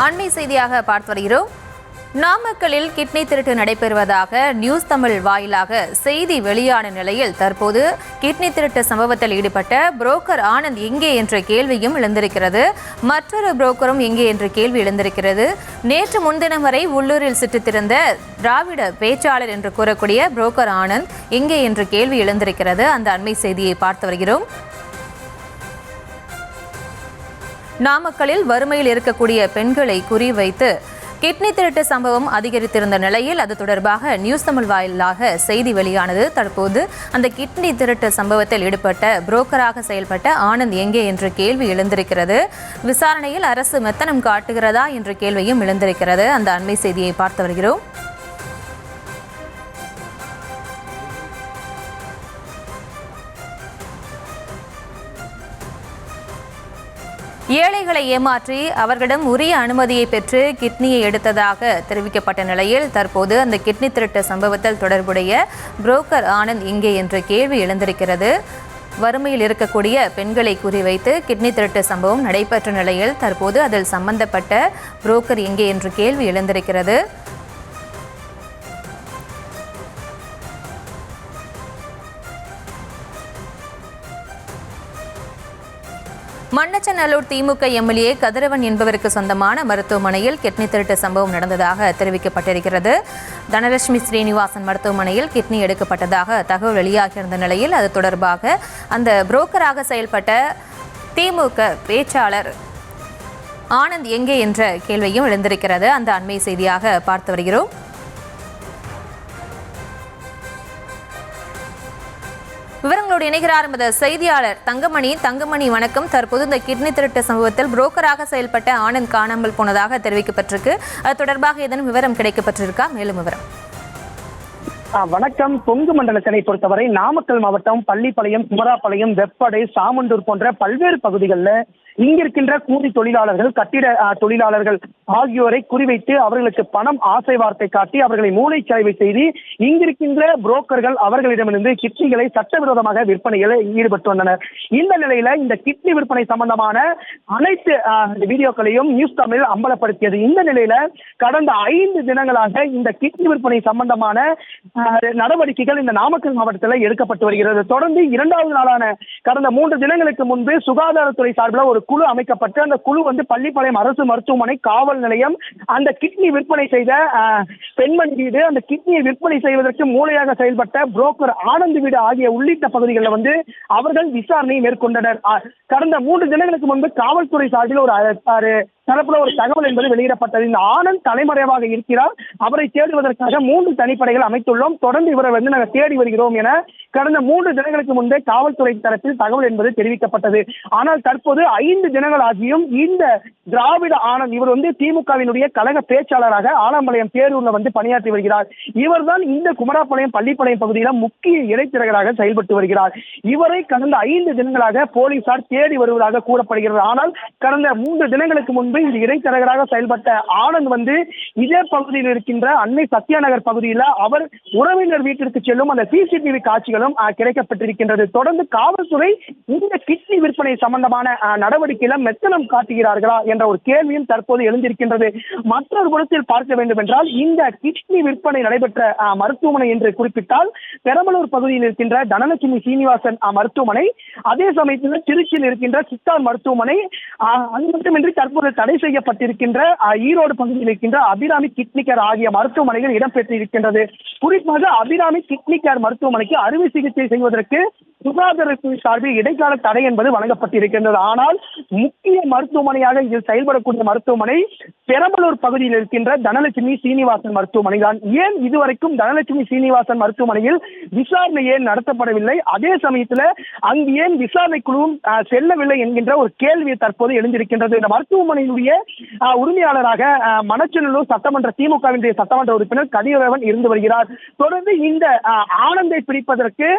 அண்மை செய்தியாக பார்த்து வருகிறோம். நாமக்கல்லில் கிட்னி திருட்டு நடைபெறுவதாக நியூஸ் தமிழ் வாயிலாக செய்தி வெளியான நிலையில் தற்போது கிட்னி திருட்டு சம்பவத்தில் ஈடுபட்ட புரோக்கர் ஆனந்த் எங்கே என்ற கேள்வியும் எழுந்திருக்கிறது. மற்றொரு புரோக்கரும் எங்கே என்ற கேள்வி எழுந்திருக்கிறது. நேற்று முன்தினம் வரை உள்ளூரில் சிட்டித்திருந்த திராவிட பேச்சாளர் என்று கூறக்கூடிய புரோக்கர் ஆனந்த் எங்கே என்ற கேள்வி எழுந்திருக்கிறது. அந்த அண்மை செய்தியை பார்த்து வருகிறோம். நாமக்கல்லில் வறுமையில் இருக்கக்கூடிய பெண்களை குறிவைத்து கிட்னி திருட்டு சம்பவம் அதிகரித்திருந்த நிலையில் அது தொடர்பாக நியூஸ் தமிழ் வாயிலாக செய்தி வெளியானது. தற்போது அந்த கிட்னி திருட்டு சம்பவத்தில் ஈடுபட்ட புரோக்கராக செயல்பட்ட ஆனந்த் எங்கே என்ற கேள்வி எழுந்திருக்கிறது. விசாரணையில் அரசு மெத்தனம் காட்டுகிறதா என்ற கேள்வியும் எழுந்திருக்கிறது. அந்த அண்மை செய்தியை பார்த்து வருகிறோம். ஏழைகளை ஏமாற்றி அவர்களிடம் உரிய அனுமதியை பெற்று கிட்னியை எடுத்ததாக தெரிவிக்கப்பட்ட நிலையில் தற்போது அந்த கிட்னி திருட்டு சம்பவத்தில் தொடர்புடைய புரோக்கர் ஆனந்த் எங்கே என்ற கேள்வி எழுந்திருக்கிறது. வறுமையில் இருக்கக்கூடிய பெண்களை குறிவைத்து கிட்னி திருட்டு சம்பவம் நடைபெற்ற நிலையில் தற்போது அதில் சம்பந்தப்பட்ட புரோக்கர் எங்கே என்ற கேள்வி எழுந்திருக்கிறது. மண்ணச்சநல்லூர் திமுக எம்எல்ஏ கதிரவன் என்பவருக்கு சொந்தமான மருத்துவமனையில் கிட்னி திருட்டு சம்பவம் நடந்ததாக தெரிவிக்கப்பட்டிருக்கிறது. தனலட்சுமி ஸ்ரீனிவாசன் மருத்துவமனையில் கிட்னி எடுக்கப்பட்டதாக தகவல் வெளியாகியிருந்த நிலையில் அது தொடர்பாக அந்த புரோக்கராக செயல்பட்ட திமுக பேச்சாளர் ஆனந்த் எங்கே என்ற கேள்வியும் எழுந்திருக்கிறது. அந்த அண்மை செய்தியாக பார்த்து வருகிறோம். விவரங்களோடு இணைகிறார் எமது செய்தியாளர் தங்கமணி. வணக்கம். தற்போது இந்த கிட்னி திருட்டு சம்பவத்தில் புரோக்கராக செயல்பட்ட ஆனந்த் காணாமல் போனதாக தெரிவிக்கப்பட்டிருக்கு. அது தொடர்பாக ஏதேனும் விவரம் கிடைக்கப்பட்டிருக்கா? மேலும் விவரம். வணக்கம். கொங்கு மண்டலத்தினை பொறுத்தவரை நாமக்கல் மாவட்டம் பள்ளிப்பாளையம், குமராபாளையம், வெப்படை, சாமண்டூர் போன்ற பல்வேறு பகுதிகளில் இங்கிருக்கின்ற கூலி தொழிலாளர்கள், கட்டிட தொழிலாளர்கள் ஆகியோரை குறிவைத்து அவர்களுக்கு பணம் ஆசை வார்த்தை காட்டி அவர்களை மூளைச்சலவை செய்து இங்கிருக்கின்ற புரோக்கர்கள் அவர்களிடமிருந்து கிட்னிகளை சட்டவிரோதமாக விற்பனையில் ஈடுபட்டு வந்தனர். இந்த நிலையில இந்த கிட்னி விற்பனை சம்பந்தமான அனைத்து வீடியோக்களையும் நியூஸ் தமிழ் அம்பலப்படுத்தியது. இந்த நிலையில கடந்த 5 தினங்களாக இந்த கிட்னி விற்பனை சம்பந்தமான நடவடிக்கைகள் இந்த நாமக்கல் மாவட்டத்தில் எடுக்கப்பட்டு வருகிறது. தொடர்ந்து 2வது நாளான கடந்த 3 தினங்களுக்கு முன்பு சுகாதாரத்துறை சார்பில் ஒரு குழு அமைக்கப்பட்டு அந்த குழு பள்ளிப்பாளையம் அரசு மருத்துவமனை, காவல் நிலையம், அந்த கிட்னி விற்பனை செய்த பெண்மணி வீடு, அந்த கிட்னியை விற்பனை செய்வதற்கு மூளையாக செயல்பட்ட புரோக்கர் ஆனந்த் வீடு ஆகிய உள்ளிட்ட பகுதிகளில் அவர்கள் விசாரணை மேற்கொண்டனர். கடந்த 3 தினங்களுக்கு முன்பு காவல்துறை சார்பில் ஒரு தரப்புல ஒரு தகவல் என்பது வெளியிடப்பட்டது. இந்த ஆனந்த் தலைமறைவாக இருக்கிறார், அவரை தேடுவதற்காக 3 தனிப்படைகள் அமைத்துள்ளோம், தொடர்ந்து இவரை நாங்கள் தேடி வருகிறோம் என கடந்த 3 தினங்களுக்கு முன்பே காவல்துறை தரப்பில் தகவல் என்பது தெரிவிக்கப்பட்டது. ஆனால் தற்போது 5 தினங்கள் ஆகியும் இந்த திராவிட ஆனந்த் இவர் திமுகவினுடைய கழக பேச்சாளராக ஆலம்பாளையம் பேரூர்ல பணியாற்றி வருகிறார். இவர் தான் இந்த குமராபாளையம், பள்ளிப்பாளையம் பகுதியில் முக்கிய இடைத்தரகராக செயல்பட்டு வருகிறார். இவரை கடந்த 5 தினங்களாக போலீசார் தேடி வருவதாக கூறப்படுகிறது. ஆனால் கடந்த 3 தினங்களுக்கு முன்பு இந்த இடைத்தரகராக செயல்பட்ட ஆனந்த் இதே பகுதியில் இருக்கின்ற அன்னை சத்யா நகர் பகுதியில் அவர் உறவினர் வீட்டிற்கு செல்லும் அந்த சிசிடிவி காட்சிகளும் கிடைக்கப்பட்டிருக்கின்றது. தொடர்ந்து காவல்துறை இந்த கிட்னி விற்பனை சம்பந்தமான நடவடிக்கையில மெத்தனம் காட்டுகிறார்களா என்ற ஒரு கேள்வியும் தற்போது எழுந்திருக்கின்றது. மற்றொரு புறத்தில் பார்க்க வேண்டும் என்றால் இந்த கிட்னி விற்பனை நடைபெற்ற மருத்துவமனை என்று குறிப்பிட்டால் பெரம்பலூர் பகுதியில் இருக்கின்ற தனலட்சுமி சீனிவாசன் மருத்துவமனை, அதே சமயத்தில் திருச்சியில் இருக்கின்ற சித்தார் மருத்துவமனை, அது மட்டுமின்றி தற்போது தடை செய்யப்பட்டிருக்கின்ற ஈரோடு பகுதியில் இருக்கின்ற அபிராமி கிட்னி கேர் ஆகிய மருத்துவமனைகள் இடம்பெற்றிருக்கின்றது. குறிப்பாக அபிராமி கிட்னி கேர் மருத்துவமனைக்கு அறுவை சிகிச்சை செய்வதற்கு சுகாதாரத்துறை சார்பில் இடைக்கால தடை என்பது வழங்கப்பட்டிருக்கின்றது. ஆனால் முக்கிய மருத்துவமனையாக இதில் செயல்படக்கூடிய மருத்துவமனை பெரம்பலூர் பகுதியில் இருக்கின்ற தனலட்சுமி சீனிவாசன் மருத்துவமனை தான். ஏன் இதுவரைக்கும் தனலட்சுமி சீனிவாசன் மருத்துவமனையில் விசாரணை ஏன் நடத்தப்படவில்லை, அதே சமயத்தில் அங்கு ஏன் விசாரணை குழுவும் செல்லவில்லை என்கின்ற ஒரு கேள்வி தற்போது எழுந்திருக்கின்றது. இந்த மருத்துவமனையினுடைய உரிமையாளராக மணச்சநல்லூர் சட்டமன்ற திமுகவினுடைய சட்டமன்ற உறுப்பினர் கதிரவன் இருந்து வருகிறார். தொடர்ந்து இந்த ஆனந்தை பிடிப்பதற்கு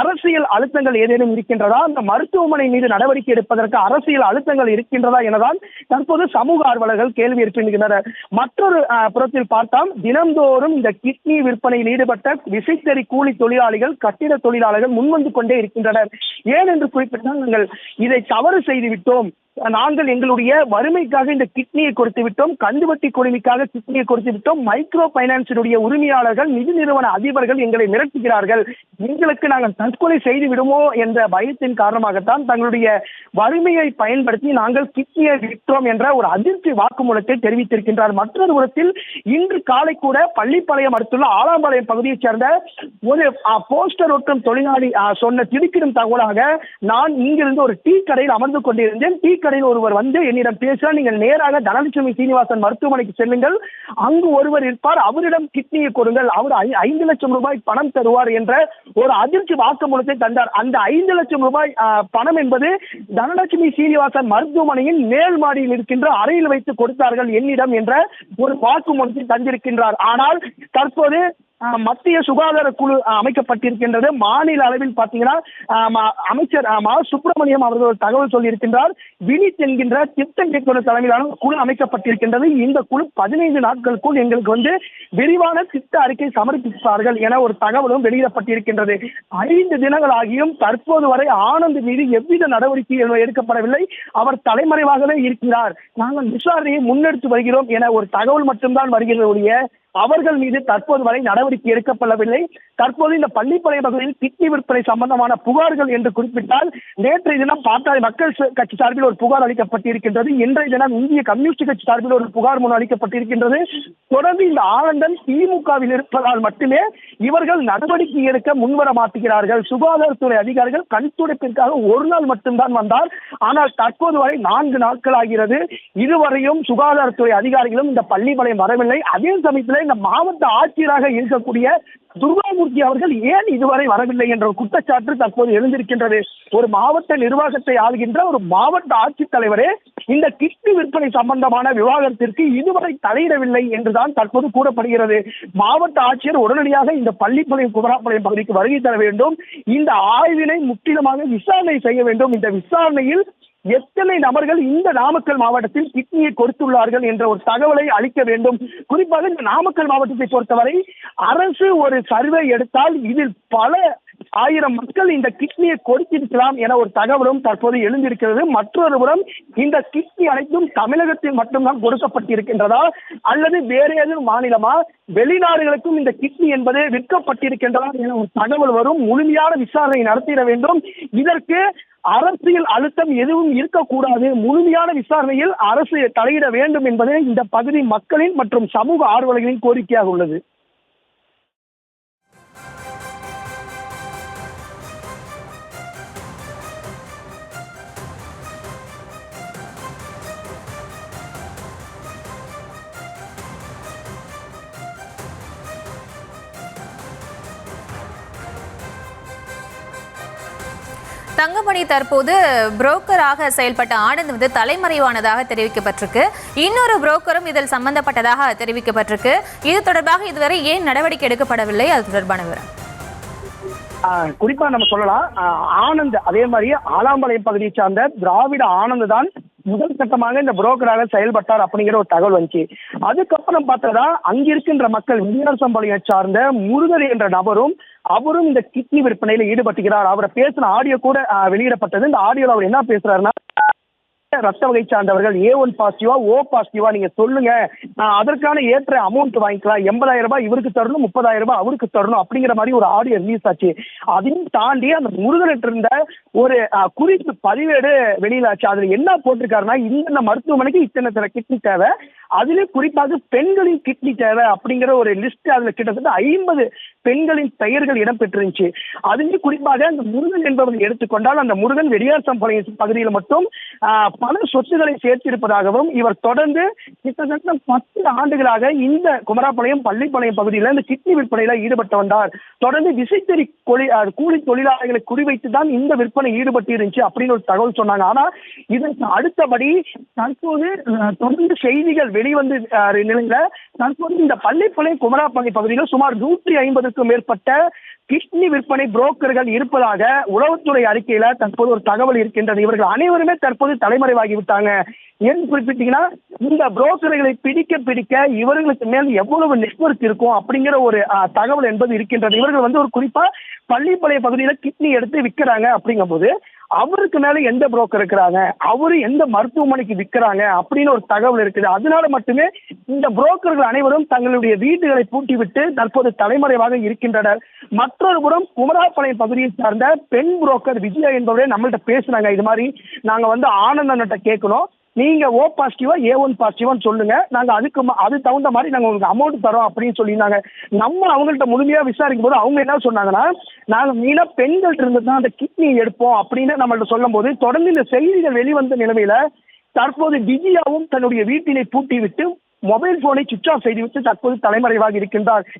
அரசியல் அழுத்த அழுத்தங்கள் ஏதேனும் இருக்கின்றதா, அந்த மருத்துவமனை மீது நடவடிக்கை எடுப்பதற்கு அரசியல் அழுத்தங்கள் இருக்கின்றதா எனதான் தற்போது சமூக ஆர்வலர்கள் கேள்வி எழுப்புகின்றனர். மற்றொரு புறத்தில் பார்த்தால் தினந்தோறும் இந்த கிட்னி விற்பனையில் ஈடுபட்ட விசைத்தறி கூலி தொழிலாளிகள், கட்டிட தொழிலாளர்கள் முன்வந்து கொண்டே இருக்கின்றனர். ஏன் என்று குறிப்பிட்டால் நாங்கள் இதை தவறு செய்து விட்டோம், நாங்கள் எங்களுடைய வறுமைக்காக இந்த கிட்னியை கொடுத்து விட்டோம், கந்துவட்டி கொடுமைக்காக கிட்னியை கொடுத்து விட்டோம், மைக்ரோ பைனான்ஸினுடைய உரிமையாளர்கள், நிதி நிறுவன அதிபர்கள் எங்களை மிரட்டுகிறார்கள், எங்களுக்கு நாங்கள் தற்கொலை செய்து விடுமோ என்ற பயத்தின் காரணமாகத்தான் தங்களுடைய வறுமையை பயன்படுத்தி நாங்கள் கிட்னியை விற்றோம் என்ற ஒரு அதிர்ச்சி வாக்குமூலத்தை தெரிவித்திருக்கின்றார். மற்றொரு புறத்தில் இன்று காலை கூட பள்ளிப்பாளையம் அடுத்துள்ள ஆலாம்பாளையம் பகுதியைச் சேர்ந்த ஒரு போஸ்டர் ஒட்டும் தொழிலாளி சொன்ன திடுக்கிடும் தகவலாக, நான் இங்கிருந்து ஒரு டீ கடையில் அமர்ந்து கொண்டிருந்தேன், டீ கடையில் ஒருவர் வந்து என்னிடம் பேசுகிறார், நீங்கள் நேராக தனலட்சுமி சீனிவாசன் மருத்துவமனைக்கு செல்லுங்கள், அங்கு ஒருவர் இருப்பார், அவரிடம் கிட்னியை கொடுங்கள், அவர் 5 லட்சம் ரூபாய் பணம் தருவார் என்ற ஒரு அதிர்ச்சி வாக்குமூலத்தை தந்தார். அந்த 5 லட்சம் ரூபாய் பணம் என்பது தனலட்சுமி சீனிவாசன் மருத்துவமனையின் மேல் மாடியில் இருக்கின்ற அறையில் வைத்து கொடுத்தார்கள் என்னிடம் என்ற ஒரு வாக்குமூலத்தை தந்திருக்கின்றார். ஆனால் தற்போது மத்திய சுகாதார குழு அமைக்கப்பட்டிருக்கின்றது. மாநில அளவில் பார்த்தீங்கன்னா அமைச்சர் மா சுப்பிரமணியம் அவர்கள் ஒரு தகவல் சொல்லியிருக்கின்றார். வினித் என்கின்ற திட்டம் இயக்குநர் தலைமையிலான குழு அமைக்கப்பட்டிருக்கின்றது. இந்த குழு 15 நாட்களுக்குள் எங்களுக்கு வந்து விரிவான திட்ட அறிக்கை சமர்ப்பிப்பார்கள் என ஒரு தகவலும் வெளியிடப்பட்டிருக்கின்றது. 5 தினங்கள் ஆகியும் தற்போது வரை ஆனந்த் மீது எவ்வித நடவடிக்கையும் எடுக்கப்படவில்லை. அவர் தலைமறைவாகவே இருக்கிறார், நாங்கள் விசாரணையை முன்னெடுத்து வருகிறோம் என ஒரு தகவல் மட்டும்தான் வருகிறதுடைய அவர்கள் மீது தற்போது வரை நடவடிக்கை எடுக்கப்படவில்லை. தற்போது இந்த பள்ளிப்பாளையம் பகுதியில் கிட்னி விற்பனை சம்பந்தமான புகார்கள் என்று குறிப்பிட்டால், நேற்றைய தினம் பாட்டாளி மக்கள் கட்சி சார்பில் ஒரு புகார் அளிக்கப்பட்டிருக்கின்றது. இன்றைய தினம் இந்திய கம்யூனிஸ்ட் கட்சி சார்பில் ஒரு புகார் மனு அளிக்கப்பட்டிருக்கின்றது. தொடர்ந்து இந்த ஆனந்தன் திமுகவில் இருப்பதால் மட்டுமே இவர்கள் நடவடிக்கை எடுக்க முன்வர மாட்டுகிறார்கள். சுகாதாரத்துறை அதிகாரிகள் கண் துடைப்பிற்காக ஒரு நாள் மட்டும்தான் வந்தார். ஆனால் தற்போது வரை 4 நாட்கள் ஆகிறது. இதுவரையும் சுகாதாரத்துறை அதிகாரிகளும் இந்த பள்ளிப்பாளையம் வரவில்லை. அதே சமயத்தில் இந்த மாவட்ட ஆட்சியராக இருக்கக்கூடிய துர்காமூர்த்தி அவர்கள் ஏன் இதுவரை வரவில்லை என்ற குற்றச்சாட்டு தற்போது எழுந்திருக்கின்றது. ஒரு மாவட்ட நிர்வாகத்தை ஆளுகின்ற ஒரு மாவட்ட ஆட்சித்தலைவரே இந்த கிட்னி விற்பனை சம்பந்தமான விவாதத்திற்கு இதுவரை தலையிடவில்லை என்றுதான் தற்போது கூறப்படுகிறது. மாவட்ட ஆட்சியர் உடனடியாக இந்த பள்ளிப்பாளையம் குமராப்பாளையம் பகுதிக்கு வருகை தர வேண்டும், இந்த ஆய்வினை முற்றிலுமாக விசாரணை செய்ய வேண்டும், இந்த விசாரணையில் எத்தனை நபர்கள் இந்த நாமக்கல் மாவட்டத்தில் கிட்னியை கொடுத்துள்ளார்கள் என்ற ஒரு தகவலை அளிக்க வேண்டும். குறிப்பாக இந்த நாமக்கல் மாவட்டத்தை பொறுத்தவரை அரசு ஒரு சர்வே எடுத்தால் இதில் பல 1000 மக்கள் இந்த கிட்னியை கொடுத்திருக்கலாம் என ஒரு தகவலும் தற்போது எழுந்திருக்கிறது. மற்றொரு புறம் இந்த கிட்னி அனைத்தும் தமிழகத்தில் மட்டும்தான் கொடுக்கப்பட்டிருக்கின்றதா அல்லது வேற ஏதும் மாநிலமா, வெளிநாடுகளுக்கும் இந்த கிட்னி என்பது விற்கப்பட்டிருக்கின்றதா என ஒரு தகவல் வரும். முழுமையான விசாரணை நடத்திட வேண்டும். இதற்கு அரசியல் அழுத்தம் எதுவும் இருக்கக்கூடாது, முழுமையான விசாரணையில் அரசு தலையிட வேண்டும் என்பதே இந்த பகுதி மக்களின் மற்றும் சமூக ஆர்வலர்களின் கோரிக்கையாக உள்ளது. தங்கமணி, தற்போது புரோக்கராக செயல்பட்ட ஆனந்த் வந்து தலைமறைவானதாக தெரிவிக்கப்பட்டிருக்கு. இன்னொரு புரோக்கரும் இதில் சம்பந்தப்பட்டதாக தெரிவிக்கப்பட்டிருக்கு. இது தொடர்பாக இதுவரை ஏன் நடவடிக்கை எடுக்கப்படவில்லை? அது தொடர்பான விவரம் குறிப்பா நம்ம சொல்லலாம். ஆனந்த் அதே மாதிரி ஆலாம்பாளையம் பகுதியை சார்ந்த திராவிட ஆனந்த் தான் முதல் கட்டமாக இந்த புரோக்கராக செயல்பட்டார் அப்படிங்கிற ஒரு தகவல் வந்துச்சு. அதுக்கப்புறம் பார்த்ததா அங்கிருக்கின்ற மக்கள் விரியாசம்பாளையம் சார்ந்த முருகன் என்ற நபரும் அவரும் இந்த கிட்னி விற்பனையில ஈடுபட்டுகிறார். அவரை பேசின ஆடியோ கூட வெளியிடப்பட்டது. இந்த ஆடியோல அவர் என்ன பேசுறாருன்னா, ரத்த வகை சார்ந்தவர்கள் A1 பாசிட்டிவா O பாசிட்டிவா நீங்க சொல்லுங்க, அதற்கான ஏற்ற அமௌண்ட் வாங்கிக்கலாம், 80,000 ரூபாய் இவருக்கு தரணும், 30,000 ரூபாய் அவருக்கு தரணும் அப்படிங்கிற மாதிரி ஒரு ஆடியோ ரிலீஸ் ஆச்சு. அதையும் தாண்டி அந்த முருகனிட்டு இருந்த ஒரு குறிப்பு பதிவேடு வெளியிலாச்சு. அதுல என்ன போட்டிருக்காருன்னா, இந்த மருத்துவமனைக்கு இத்தனை கிட்னி தேவை, அதுல குறிப்பாக பெண்களின் கிட்னி தேவை அப்படிங்கிற ஒரு லிஸ்ட் அதுல கிட்டத்தட்ட 50 பெண்களின் பெயர்கள் இடம்பெற்றிருந்துச்சு. அதுலேயும் குறிப்பாக அந்த முருகன் என்பவர்கள் எடுத்துக்கொண்டால், அந்த முருகன் வெடியார்சம்பாளையம் பகுதியில் மட்டும் பல சொத்துக்களை சேர்த்திருப்பதாகவும், இவர் தொடர்ந்து கிட்டத்தட்ட 10 ஆண்டுகளாக இந்த குமராப்பாளையம் பள்ளிப்பாளையம் பகுதியில் இந்த கிட்னி விற்பனையில ஈடுபட்டு வந்தார். தொடர்ந்து விசைத்தறி கூலி தொழிலாளர்களை குறிவைத்து தான் இந்த விற்பனை ஈடுபட்டு இருந்துச்சு அப்படின்னு ஒரு தகவல் சொன்னாங்க. ஆனா இதற்கு அடுத்தபடி தற்போது தொடர்ந்து செய்திகள் வெளிவந்து நிலையில தற்போது இந்த பள்ளிப்பாளையம் குமராப்பாளையம் பகுதியில் சுமார் 150க்கும் மேற்பட்ட கிட்னி விற்பனை புரோக்கர்கள் இருப்பதாக உளவுத்துறை அறிக்கையில தற்போது ஒரு தகவல் இருக்கின்றது. இவர்கள் அனைவருமே தற்போது தலைமறைவாகி விட்டாங்க. ஏன்னு குறிப்பிட்டீங்கன்னா இந்த புரோக்கர்களை பிடிக்க இவர்களுக்கு மேல் எவ்வளவு நெட்வொர்க் இருக்கும் அப்படிங்கிற ஒரு தகவல் என்பது இருக்கின்றது. இவர்கள் வந்து ஒரு குறிப்பா பள்ளிப்பாளையம் பகுதியில கிட்னி எடுத்து விற்கிறாங்க. அப்படிங்கும் போது அவருக்கு மேல எந்த புரோக்கர் இருக்கிறாங்க, அவரு எந்த மருத்துவமனைக்கு விற்கிறாங்க அப்படின்னு ஒரு தகவல் இருக்குது. அதனால மட்டுமே இந்த புரோக்கர்கள் அனைவரும் தங்களுடைய வீடுகளை பூட்டிவிட்டு தற்போது தலைமறைவாக இருக்கின்றனர். மற்றொரு புறம் குமராப்பாளையம் பகுதியை சார்ந்த பெண் புரோக்கர் விஜயா என்பவரே நம்மள்ட்ட பேசுனாங்க. இது மாதிரி நாங்க வந்து ஆனந்தன்கிட்ட கேட்கணும், நீங்க ஓ பாசிட்டிவா A1 பாசிட்டிவான்னு சொல்லுங்க, நாங்க அது தகுந்த மாதிரி நாங்க உங்களுக்கு அமௌண்ட் தரோம் அப்படின்னு சொல்லியிருந்தாங்க. நம்ம அவங்கள்ட்ட முழுமையா விசாரிக்கும் போது அவங்க என்ன சொன்னாங்கன்னா, நாங்க மீனா பெண்கள்ட்ட இருந்து தான் அந்த கிட்னி எடுப்போம் அப்படின்னு நம்மள்ட்ட சொல்லும் போது தொடர்ந்து இந்த செய்திகள் வெளிவந்த நிலைமையில தற்போது விஜயாவும் தன்னுடைய வீட்டினை பூட்டி விட்டு மொபைல் போனை சுவிட்ச் ஆஃப் செய்துவிட்டு தற்போது தலைமறைவாக இருக்கின்றார்.